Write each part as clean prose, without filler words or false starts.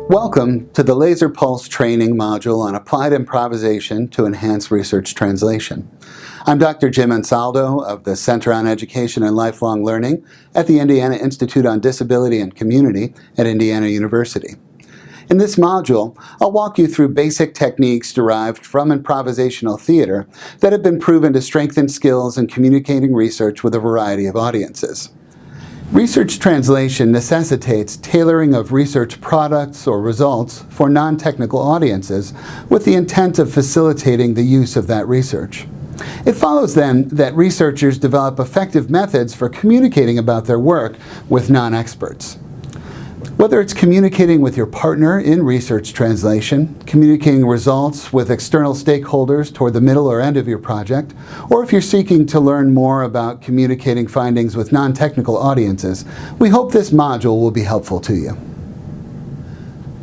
Welcome to the Laser Pulse training module on applied improvisation to enhance research translation. I'm Dr. Jim Ansaldo of the Center on Education and Lifelong Learning at the Indiana Institute on Disability and Community at Indiana University. In this module, I'll walk you through basic techniques derived from improvisational theater that have been proven to strengthen skills in communicating research with a variety of audiences. Research translation necessitates tailoring of research products or results for non-technical audiences with the intent of facilitating the use of that research. It follows then that researchers develop effective methods for communicating about their work with non-experts. Whether it's communicating with your partner in research translation, communicating results with external stakeholders toward the middle or end of your project, or if you're seeking to learn more about communicating findings with non-technical audiences, we hope this module will be helpful to you.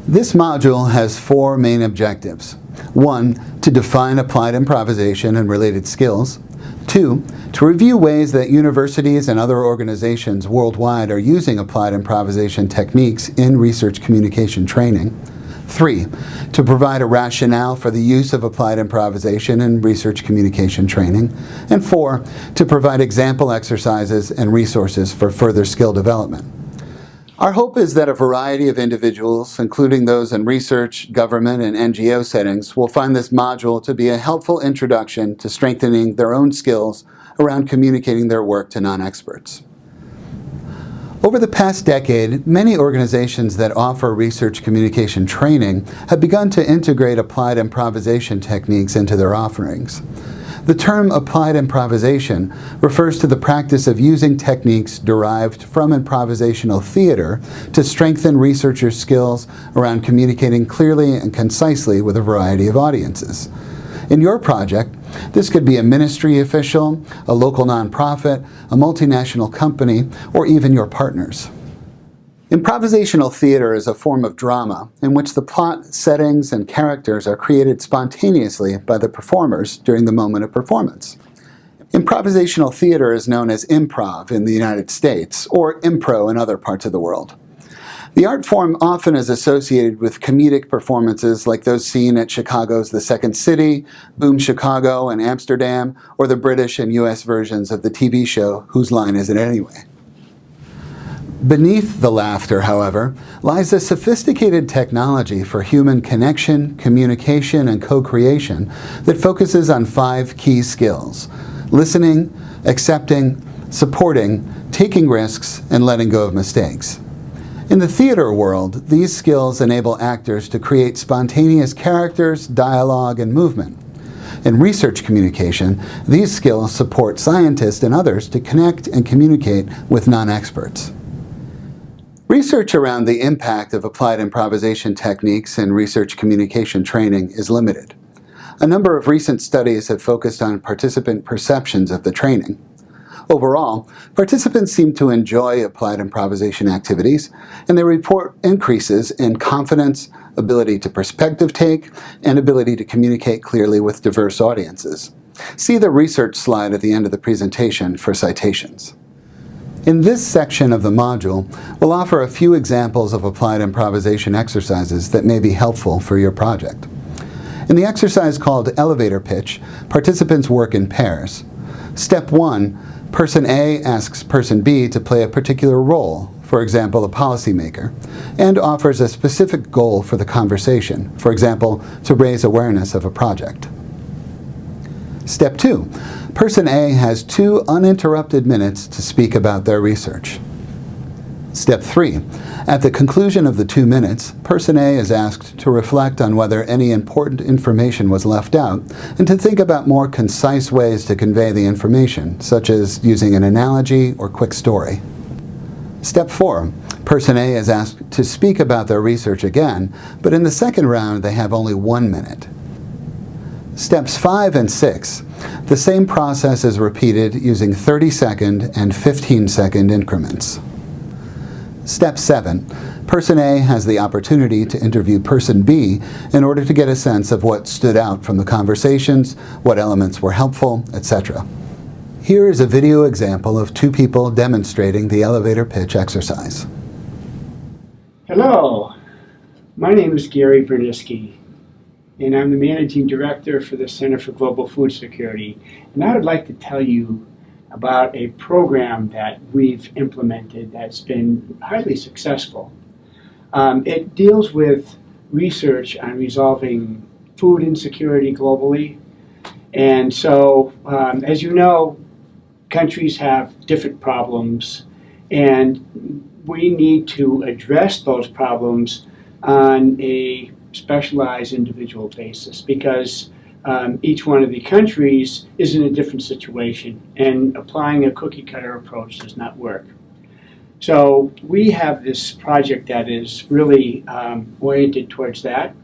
This module has four main objectives. 1, to define applied improvisation and related skills. 2, to review ways that universities and other organizations worldwide are using applied improvisation techniques in research communication training. 3, to provide a rationale for the use of applied improvisation in research communication training. And 4, to provide example exercises and resources for further skill development. Our hope is that a variety of individuals, including those in research, government, and NGO settings, will find this module to be a helpful introduction to strengthening their own skills around communicating their work to non-experts. Over the past decade, many organizations that offer research communication training have begun to integrate applied improvisation techniques into their offerings. The term applied improvisation refers to the practice of using techniques derived from improvisational theater to strengthen researchers' skills around communicating clearly and concisely with a variety of audiences. In your project, this could be a ministry official, a local nonprofit, a multinational company, or even your partners. Improvisational theater is a form of drama in which the plot, settings, and characters are created spontaneously by the performers during the moment of performance. Improvisational theater is known as improv in the United States, or impro in other parts of the world. The art form often is associated with comedic performances like those seen at Chicago's The Second City, Boom Chicago, and Amsterdam, or the British and US versions of the TV show Whose Line Is It Anyway? Beneath the laughter, however, lies a sophisticated technology for human connection, communication, and co-creation that focuses on 5 key skills: listening, accepting, supporting, taking risks, and letting go of mistakes. In the theater world, these skills enable actors to create spontaneous characters, dialogue, and movement. In research communication, these skills support scientists and others to connect and communicate with non-experts. Research around the impact of applied improvisation techniques in research communication training is limited. A number of recent studies have focused on participant perceptions of the training. Overall, participants seem to enjoy applied improvisation activities, and they report increases in confidence, ability to perspective take, and ability to communicate clearly with diverse audiences. See the research slide at the end of the presentation for citations. In this section of the module, we'll offer a few examples of applied improvisation exercises that may be helpful for your project. In the exercise called Elevator Pitch, participants work in pairs. Step 1, Person A asks Person B to play a particular role, for example, a policymaker, and offers a specific goal for the conversation, for example, to raise awareness of a project. Step 2, Person A has 2 uninterrupted minutes to speak about their research. Step 3, at the conclusion of the 2 minutes, Person A is asked to reflect on whether any important information was left out and to think about more concise ways to convey the information, such as using an analogy or quick story. Step 4, Person A is asked to speak about their research again, but in the second round they have only 1 minute. Steps 5 and 6, the same process is repeated using 30-second and 15-second increments. Step 7, Person A has the opportunity to interview Person B in order to get a sense of what stood out from the conversations, what elements were helpful, etc. Here is a video example of 2 people demonstrating the elevator pitch exercise. Hello, My name is Gary Berniski, and I'm the Managing Director for the Center for Global Food Security. And I would like to tell you about a program that we've implemented that's been highly successful. It deals with research on resolving food insecurity globally. And so, as you know, countries have different problems, and we need to address those problems on a specialized individual basis because each one of the countries is in a different situation, and applying a cookie cutter approach does not work. So we have this project that is really oriented towards that,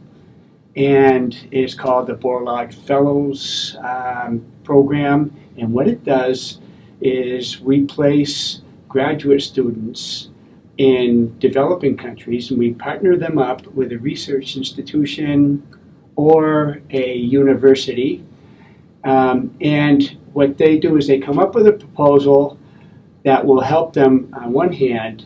and it's called the Borlaug Fellows Program. And what it does is we place graduate students in developing countries, and we partner them up with a research institution or a university. And what they do is they come up with a proposal that will help them, on one hand,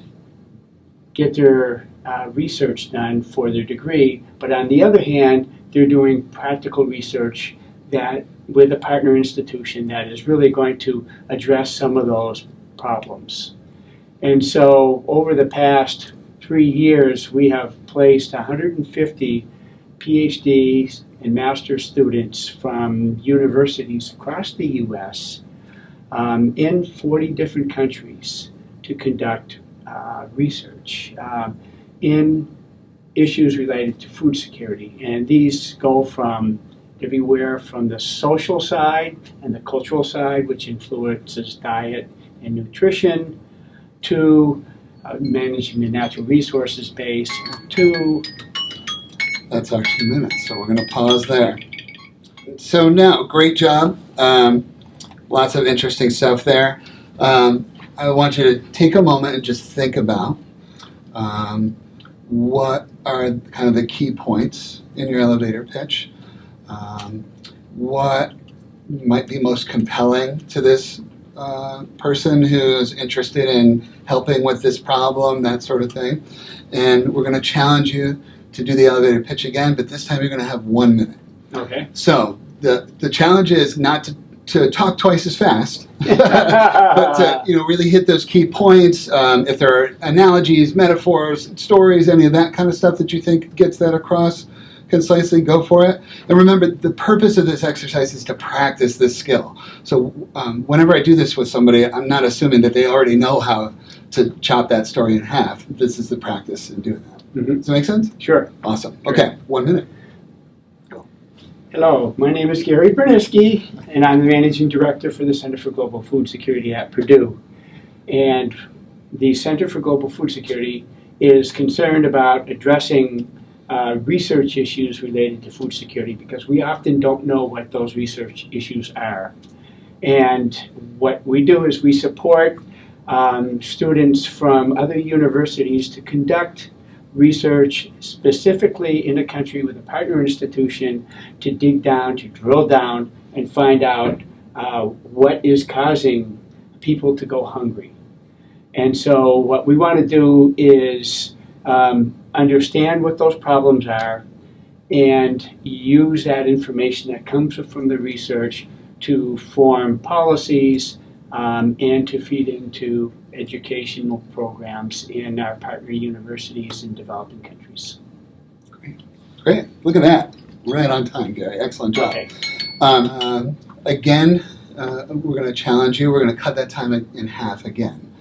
get their research done for their degree, but on the other hand, they're doing practical research that with a partner institution that is really going to address some of those problems. And so over the past 3 years, we have placed 150 PhDs and master's students from universities across the U.S. In 40 different countries to conduct research in issues related to food security. And these go from everywhere from the social side and the cultural side, which influences diet and nutrition, to managing the natural resources base, to... That's our 2 minutes, so we're going to pause there. So now, great job. Lots of interesting stuff there. I want you to take a moment and just think about what are kind of the key points in your elevator pitch. What might be most compelling to this person who's interested in helping with this problem, that sort of thing. And we're going to challenge you to do the elevator pitch again, but this time you're going to have 1 minute. Okay. So the challenge is not to talk twice as fast, but to really hit those key points. If there are analogies, metaphors, stories, any of that kind of stuff that you think gets that across concisely, go for it. And remember, the purpose of this exercise is to practice this skill. So whenever I do this with somebody, I'm not assuming that they already know how to chop that story in half. This is the practice in doing that. Mm-hmm. Does that make sense? Sure. Awesome. Sure. Okay, 1 minute. Go. Hello, my name is Gary Berniski, and I'm the Managing Director for the Center for Global Food Security at Purdue. And the Center for Global Food Security is concerned about addressing research issues related to food security because we often don't know what those research issues are. And what we do is we support students from other universities to conduct research specifically in a country with a partner institution to dig down, to drill down, and find out what is causing people to go hungry. And so what we want to do is understand what those problems are and use that information that comes from the research to form policies and to feed into educational programs in our partner universities in developing countries. Great. Look at that. Right on time, Gary. Excellent job. Okay. Again, we're going to challenge you. We're going to cut that time in half again.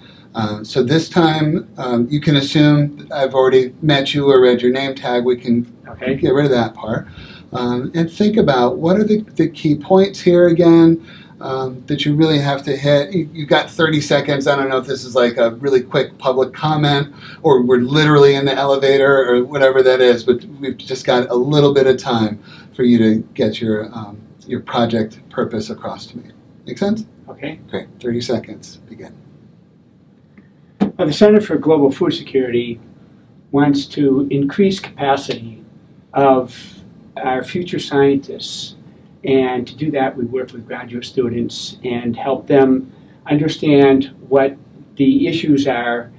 So this time, you can assume I've already met you or read your name tag. We can get rid of that part. And think about what are the key points here again that you really have to hit. You've got 30 seconds. I don't know if this is like a really quick public comment or we're literally in the elevator or whatever that is, but we've just got a little bit of time for you to get your project purpose across to me. Make sense? Okay. Great. 30 seconds. Begin. Well, the Center for Global Food Security wants to increase capacity of our future scientists. And to do that, we work with graduate students and help them understand what the issues are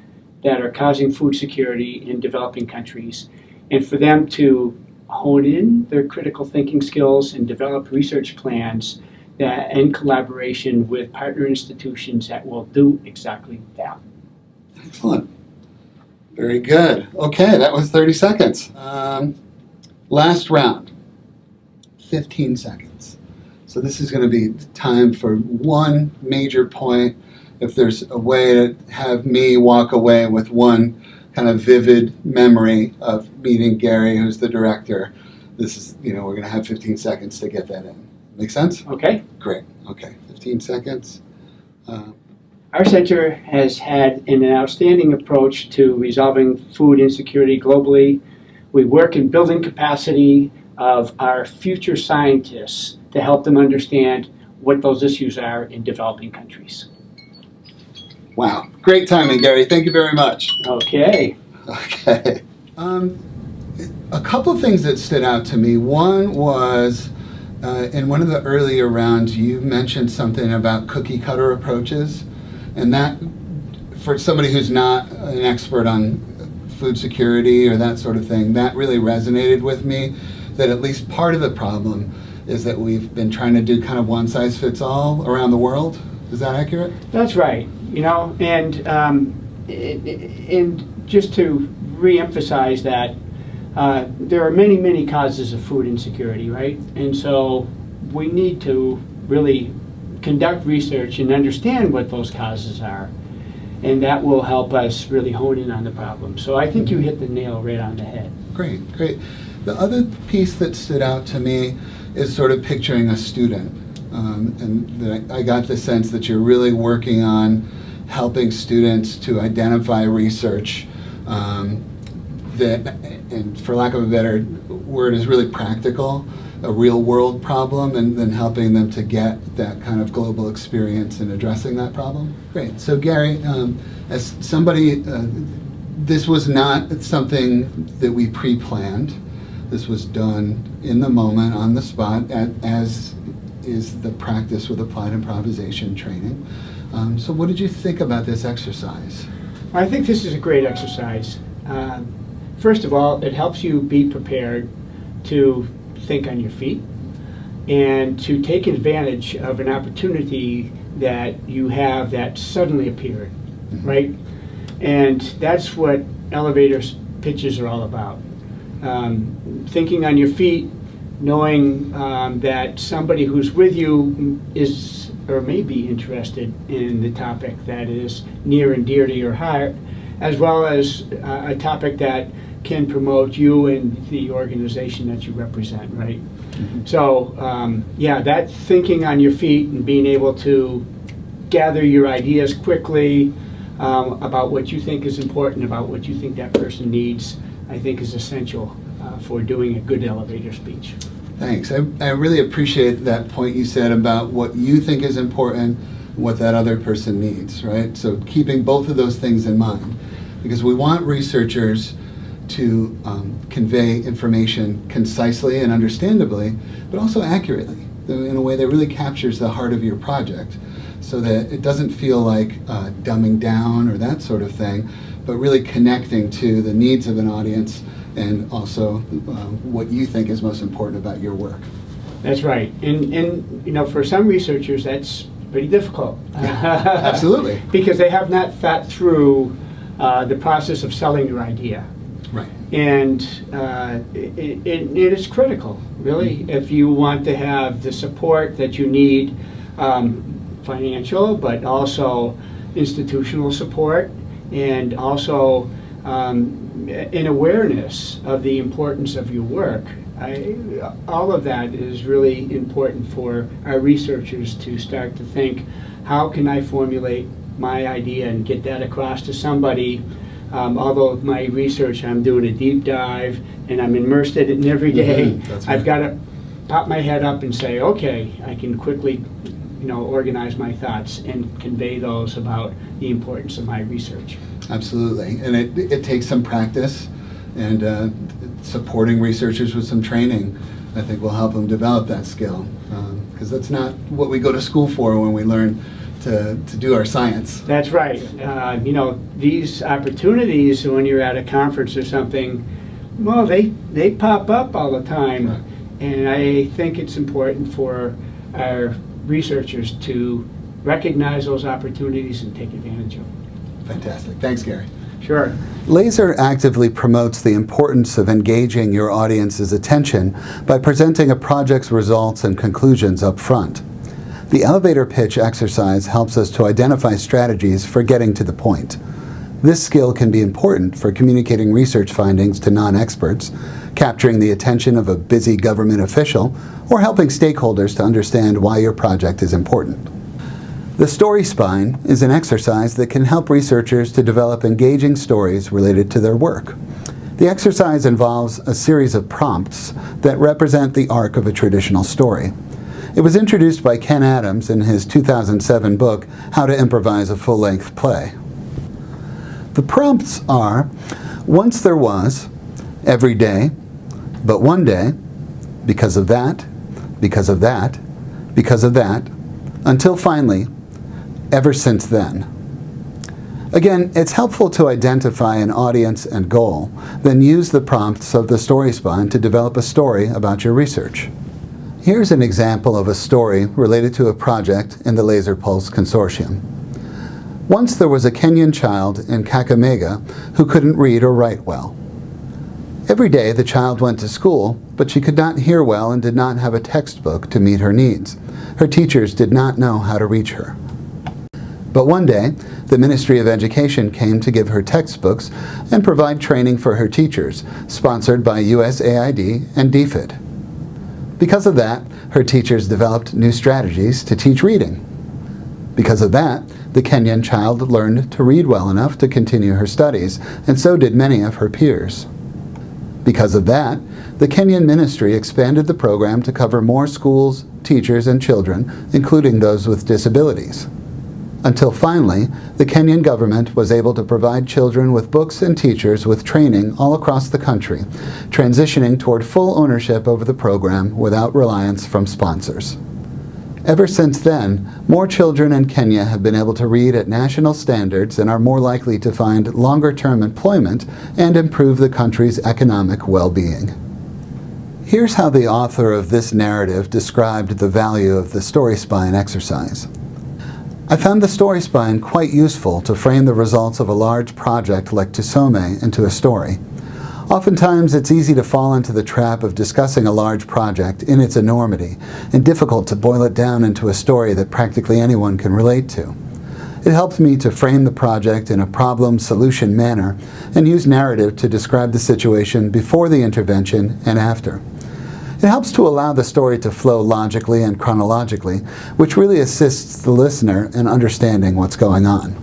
that are causing food security in developing countries and for them to hone in their critical thinking skills and develop research plans that, in collaboration with partner institutions that will do exactly that. Excellent. Very good. Okay, that was 30 seconds. Last round, 15 seconds. So this is going to be time for one major point. If there's a way to have me walk away with one kind of vivid memory of meeting Gary, who's the director, this is, we're going to have 15 seconds to get that in. Make sense? Okay. Great. Okay, 15 seconds. Our center has had an outstanding approach to resolving food insecurity globally. We work in building capacity of our future scientists to help them understand what those issues are in developing countries. Wow, great timing, Gary. Thank you very much. Okay. Okay. A couple of things that stood out to me. One was in one of the earlier rounds, you mentioned something about cookie cutter approaches. And that, for somebody who's not an expert on food security or that sort of thing, that really resonated with me, that at least part of the problem is that we've been trying to do kind of one size fits all around the world. Is that accurate? That's right. And just to re-emphasize that, there are many, many causes of food insecurity, right? And so we need to really conduct research and understand what those causes are, and that will help us really hone in on the problem. So I think you hit the nail right on the head. Great, great. The other piece that stood out to me is sort of picturing a student, and that I got the sense that you're really working on helping students to identify research that, and for lack of a better word, is really practical, a real world problem, and then helping them to get that kind of global experience in addressing that problem. Great. So Gary, as somebody, this was not something that we pre-planned. This was done in the moment, on the spot, as is the practice with applied improvisation training. So what did you think about this exercise? I think this is a great exercise. First of all, it helps you be prepared to think on your feet and to take advantage of an opportunity that you have that suddenly appeared, right? And that's what elevator pitches are all about. Thinking on your feet, knowing that somebody who's with you is or may be interested in the topic that is near and dear to your heart, as well as a topic that can promote you and the organization that you represent, right? Mm-hmm. So, yeah, that thinking on your feet and being able to gather your ideas quickly about what you think is important, about what you think that person needs, I think is essential for doing a good elevator speech. Thanks. I really appreciate that point you said about what you think is important, what that other person needs, right? So keeping both of those things in mind, because we want researchers to convey information concisely and understandably, but also accurately, in a way that really captures the heart of your project, so that it doesn't feel like dumbing down or that sort of thing, but really connecting to the needs of an audience and also what you think is most important about your work. That's right. And for some researchers, that's pretty difficult. Absolutely. Because they have not thought through the process of selling your idea. Right. And it is critical, really, if you want to have the support that you need, financial, but also institutional support, and also an awareness of the importance of your work. All of that is really important for our researchers to start to think, how can I formulate my idea and get that across to somebody? Although my research, I'm doing a deep dive and I'm immersed in it every day, That's I've right. got to pop my head up and say, okay, I can quickly organize my thoughts and convey those about the importance of my research. Absolutely, and it takes some practice, and supporting researchers with some training, I think, will help them develop that skill, because that's not what we go to school for when we learn to do our science. That's right. These opportunities when you're at a conference or something, Well, they pop up all the time, Right. and I think it's important for our researchers to recognize those opportunities and take advantage of them. Fantastic. Thanks, Gary. Sure. Laser actively promotes the importance of engaging your audience's attention by presenting a project's results and conclusions up front. The elevator pitch exercise helps us to identify strategies for getting to the point. This skill can be important for communicating research findings to non-experts, capturing the attention of a busy government official, or helping stakeholders to understand why your project is important. The story spine is an exercise that can help researchers to develop engaging stories related to their work. The exercise involves a series of prompts that represent the arc of a traditional story. It was introduced by Ken Adams in his 2007 book, How to Improvise a Full-Length Play. The prompts are, once there was, every day, but one day, because of that, because of that, because of that, until finally, ever since then. Again, it's helpful to identify an audience and goal, then use the prompts of the story spine to develop a story about your research. Here's an example of a story related to a project in the Laser Pulse Consortium. Once there was a Kenyan child in Kakamega who couldn't read or write well. Every day the child went to school, but she could not hear well and did not have a textbook to meet her needs. Her teachers did not know how to reach her. But one day, the Ministry of Education came to give her textbooks and provide training for her teachers, sponsored by USAID and DFID. Because of that, her teachers developed new strategies to teach reading. Because of that, the Kenyan child learned to read well enough to continue her studies, and so did many of her peers. Because of that, the Kenyan ministry expanded the program to cover more schools, teachers, and children, including those with disabilities. Until finally, the Kenyan government was able to provide children with books and teachers with training all across the country, transitioning toward full ownership over the program without reliance from sponsors. Ever since then, more children in Kenya have been able to read at national standards and are more likely to find longer-term employment and improve the country's economic well-being. Here's how the author of this narrative described the value of the story spine exercise. I found the story spine quite useful to frame the results of a large project like Tusome into a story. Oftentimes, it's easy to fall into the trap of discussing a large project in its enormity and difficult to boil it down into a story that practically anyone can relate to. It helped me to frame the project in a problem-solution manner and use narrative to describe the situation before the intervention and after. It helps to allow the story to flow logically and chronologically, which really assists the listener in understanding what's going on.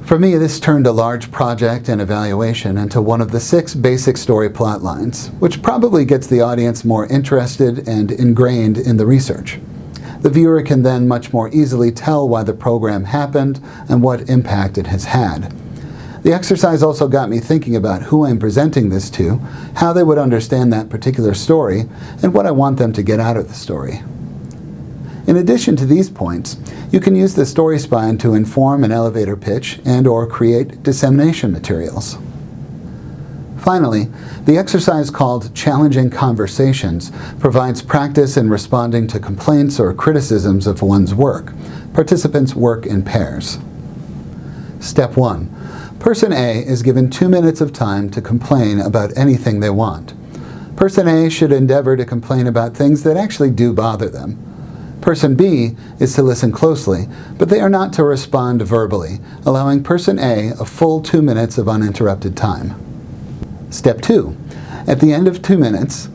For me, this turned a large project and evaluation into one of the 6 basic story plot lines, which probably gets the audience more interested and ingrained in the research. The viewer can then much more easily tell why the program happened and what impact it has had. The exercise also got me thinking about who I'm presenting this to, how they would understand that particular story, and what I want them to get out of the story. In addition to these points, you can use the story spine to inform an elevator pitch and/or create dissemination materials. Finally, the exercise called Challenging Conversations provides practice in responding to complaints or criticisms of one's work. Participants work in pairs. Step 1. Person A is given 2 minutes of time to complain about anything they want. Person A should endeavor to complain about things that actually do bother them. Person B is to listen closely, but they are not to respond verbally, allowing Person A a full 2 minutes of uninterrupted time. Step 2. At the end of 2 minutes,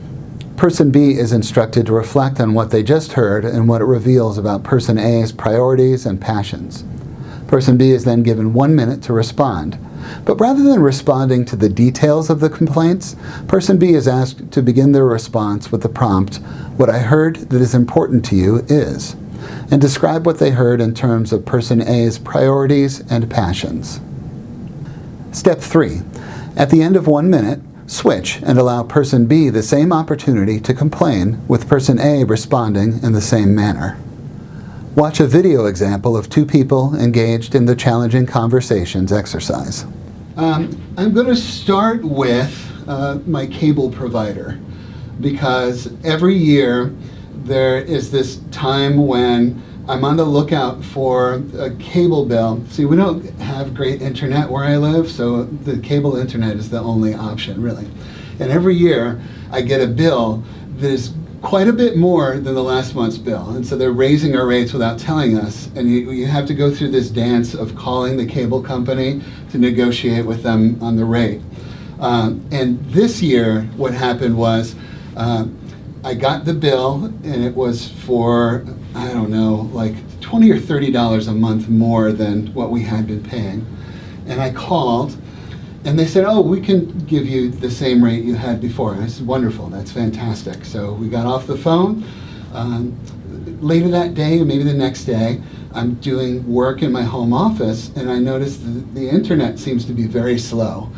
Person B is instructed to reflect on what they just heard and what it reveals about Person A's priorities and passions. Person B is then given 1 minute to respond. But rather than responding to the details of the complaints, Person B is asked to begin their response with the prompt, "What I heard that is important to you is," and describe what they heard in terms of Person A's priorities and passions. Step 3. At the end of 1 minute, switch and allow Person B the same opportunity to complain, with Person A responding in the same manner. Watch a video example of 2 people engaged in the Challenging Conversations exercise. I'm going to start with my cable provider, because every year there is this time when I'm on the lookout for a cable bill. See, we don't have great internet where I live, so the cable internet is the only option, really. And every year I get a bill that is quite a bit more than the last month's bill. And so they're raising our rates without telling us. And you have to go through this dance of calling the cable company to negotiate with them on the rate. And this year, what happened was, I got the bill, and it was for, I don't know, like $20 or $30 a month more than what we had been paying. And I called, and they said, oh, we can give you the same rate you had before. And I said, wonderful, that's fantastic. So we got off the phone. Later that day, or maybe the next day, I'm doing work in my home office, and I noticed the internet seems to be very slow.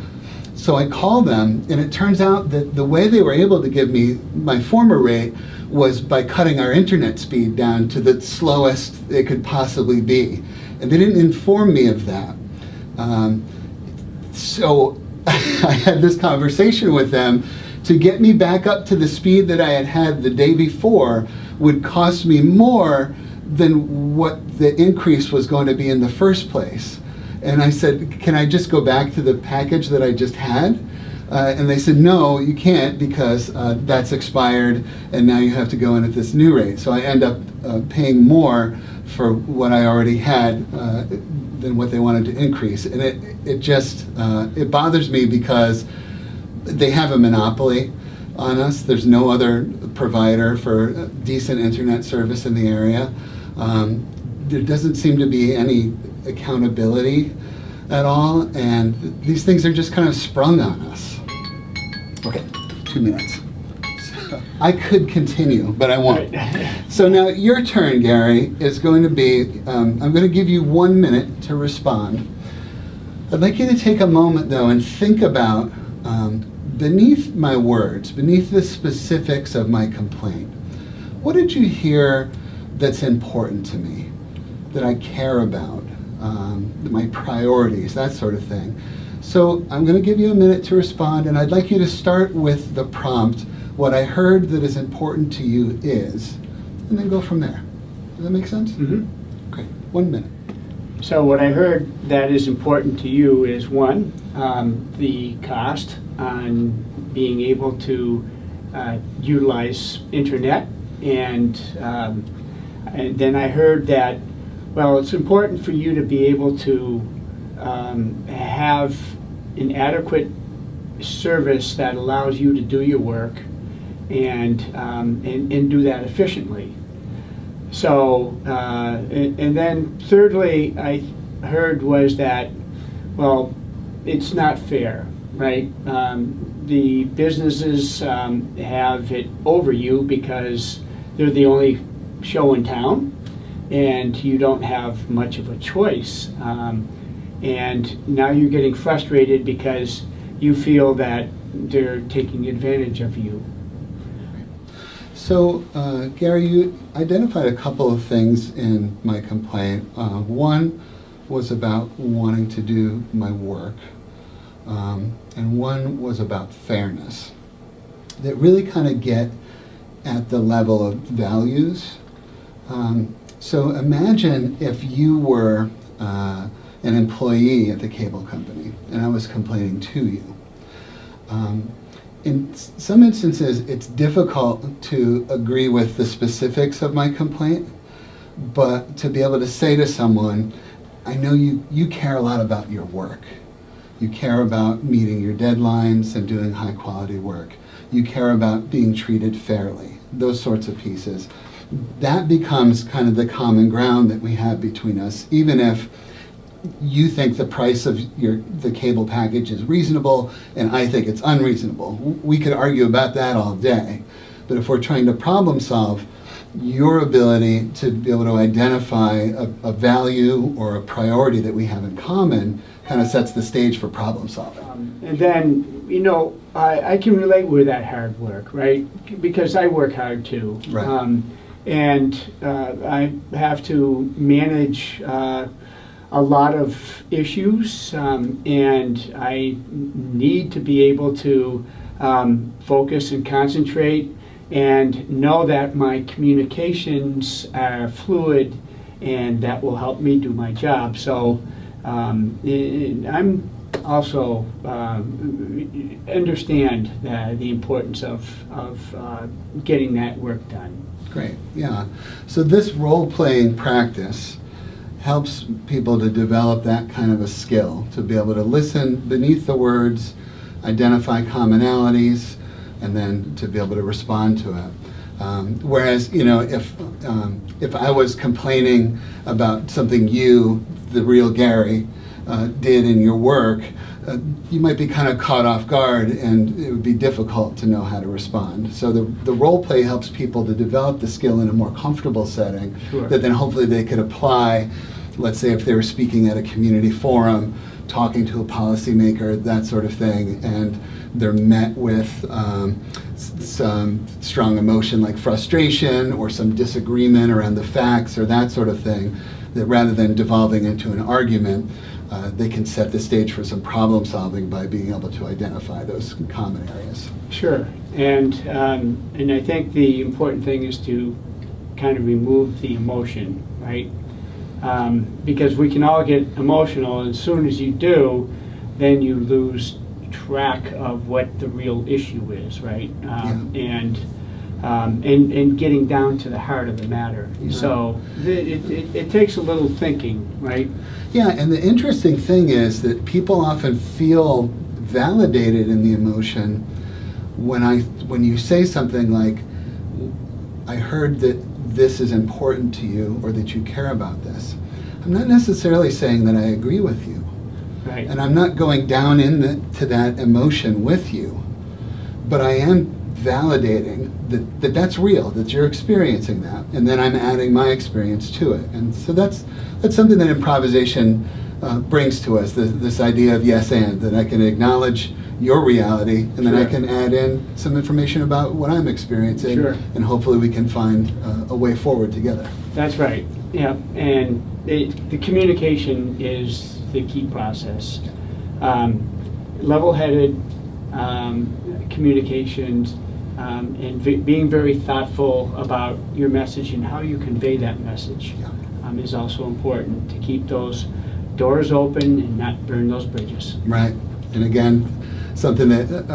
So I call them, and it turns out that the way they were able to give me my former rate was by cutting our internet speed down to the slowest it could possibly be. And they didn't inform me of that. So I had this conversation with them. To get me back up to the speed that I had had the day before would cost me more than what the increase was going to be in the first place. And I said, can I just go back to the package that I just had? And they said, no, you can't, because that's expired, and now you have to go in at this new rate. So I end up paying more for what I already had than what they wanted to increase. And it just bothers me, because they have a monopoly on us. There's no other provider for decent internet service in the area. There doesn't seem to be any accountability at all, and these things are just kind of sprung on us. Okay, 2 minutes. So I could continue, but I won't. So now your turn, Gary, is going to be, I'm going to give you 1 minute to respond. I'd like you to take a moment, though, and think about beneath my words, beneath the specifics of my complaint, what did you hear that's important to me, that I care about, my priorities, that sort of thing. So I'm going to give you a minute to respond, and I'd like you to start with the prompt, what I heard that is important to you is, and then go from there. Does that make sense? Mm-hmm. Great. 1 minute. So what I heard that is important to you is, one, the cost on being able to utilize internet, and then I heard that, well, it's important for you to be able to have an adequate service that allows you to do your work and do that efficiently. So, and then thirdly, I heard was that, well, it's not fair, right? The businesses have it over you because they're the only show in town, and you don't have much of a choice. And now you're getting frustrated because you feel that they're taking advantage of you. So, Gary, you identified a couple of things in my complaint. One was about wanting to do my work, and one was about fairness, that really kind of get at the level of values. So imagine if you were an employee at the cable company, and I was complaining to you. In some instances, it's difficult to agree with the specifics of my complaint, but to be able to say to someone, I know you care a lot about your work. You care about meeting your deadlines and doing high quality work. You care about being treated fairly, those sorts of pieces. That becomes kind of the common ground that we have between us, even if you think the price of the cable package is reasonable and I think it's unreasonable. We could argue about that all day. But if we're trying to problem solve, your ability to be able to identify a value or a priority that we have in common kind of sets the stage for problem solving. And then, you know, I can relate with that hard work, right? Because I work hard too. Right. And I have to manage a lot of issues, and I need to be able to focus and concentrate and know that my communications are fluid, and that will help me do my job. So I'm also understand the importance of getting that work done. Great, yeah. So this role-playing practice helps people to develop that kind of a skill, to be able to listen beneath the words, identify commonalities, and then to be able to respond to it. Whereas, you know, if I was complaining about something you, the real Gary, did in your work, you might be kind of caught off guard, and it would be difficult to know how to respond. So the role play helps people to develop the skill in a more comfortable setting. Sure. That then hopefully they could apply, let's say if they were speaking at a community forum, talking to a policymaker, that sort of thing, and they're met with some strong emotion like frustration or some disagreement around the facts or that sort of thing, that rather than devolving into an argument, they can set the stage for some problem solving by being able to identify those common areas. Sure, and I think the important thing is to kind of remove the emotion, right? Because we can all get emotional, and as soon as you do, then you lose track of what the real issue is, right? And getting down to the heart of the matter. Yeah. So it takes a little thinking, right? Yeah, and the interesting thing is that people often feel validated in the emotion when you say something like, I heard that this is important to you, or that you care about this. I'm not necessarily saying that I agree with you. Right. And I'm not going down into that emotion with you, but I am validating that that's real, that you're experiencing that, and then I'm adding my experience to it. And so that's something that improvisation brings to us, this idea of yes and, that I can acknowledge your reality, and then I can add in some information about what I'm experiencing, and hopefully we can find a way forward together. That's right, yeah, and the communication is the key process. Level-headed communications, and being very thoughtful about your message and how you convey that message is also important, to keep those doors open and not burn those bridges. Right, and again, something that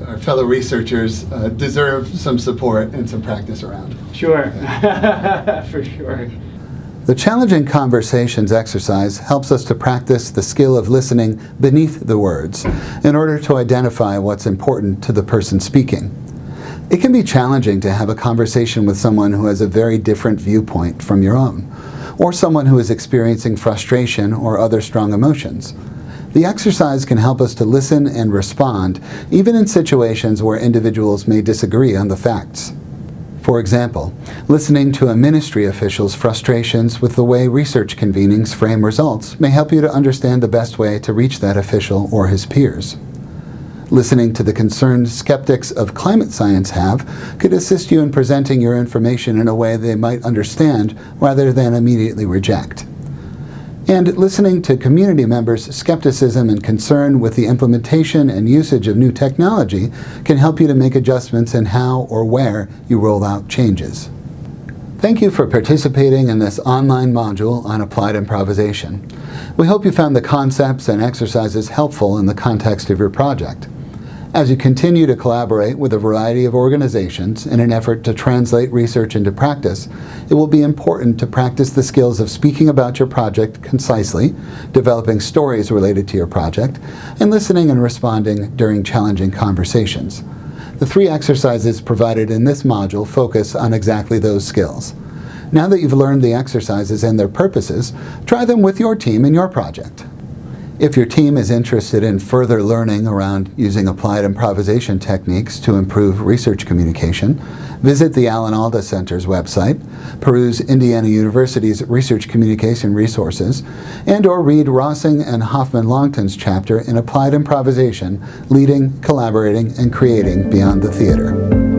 our fellow researchers deserve some support and some practice around. Sure, for sure. The Challenging Conversations exercise helps us to practice the skill of listening beneath the words in order to identify what's important to the person speaking. It can be challenging to have a conversation with someone who has a very different viewpoint from your own, or someone who is experiencing frustration or other strong emotions. The exercise can help us to listen and respond, even in situations where individuals may disagree on the facts. For example, listening to a ministry official's frustrations with the way research convenings frame results may help you to understand the best way to reach that official or his peers. Listening to the concerns skeptics of climate science have could assist you in presenting your information in a way they might understand rather than immediately reject. And listening to community members' skepticism and concern with the implementation and usage of new technology can help you to make adjustments in how or where you roll out changes. Thank you for participating in this online module on applied improvisation. We hope you found the concepts and exercises helpful in the context of your project. As you continue to collaborate with a variety of organizations in an effort to translate research into practice, it will be important to practice the skills of speaking about your project concisely, developing stories related to your project, and listening and responding during challenging conversations. The 3 exercises provided in this module focus on exactly those skills. Now that you've learned the exercises and their purposes, try them with your team in your project. If your team is interested in further learning around using applied improvisation techniques to improve research communication, visit the Alan Alda Center's website, peruse Indiana University's research communication resources, and/or read Rossing and Hoffman-Longton's chapter in Applied Improvisation, Leading, Collaborating, and Creating Beyond the Theater.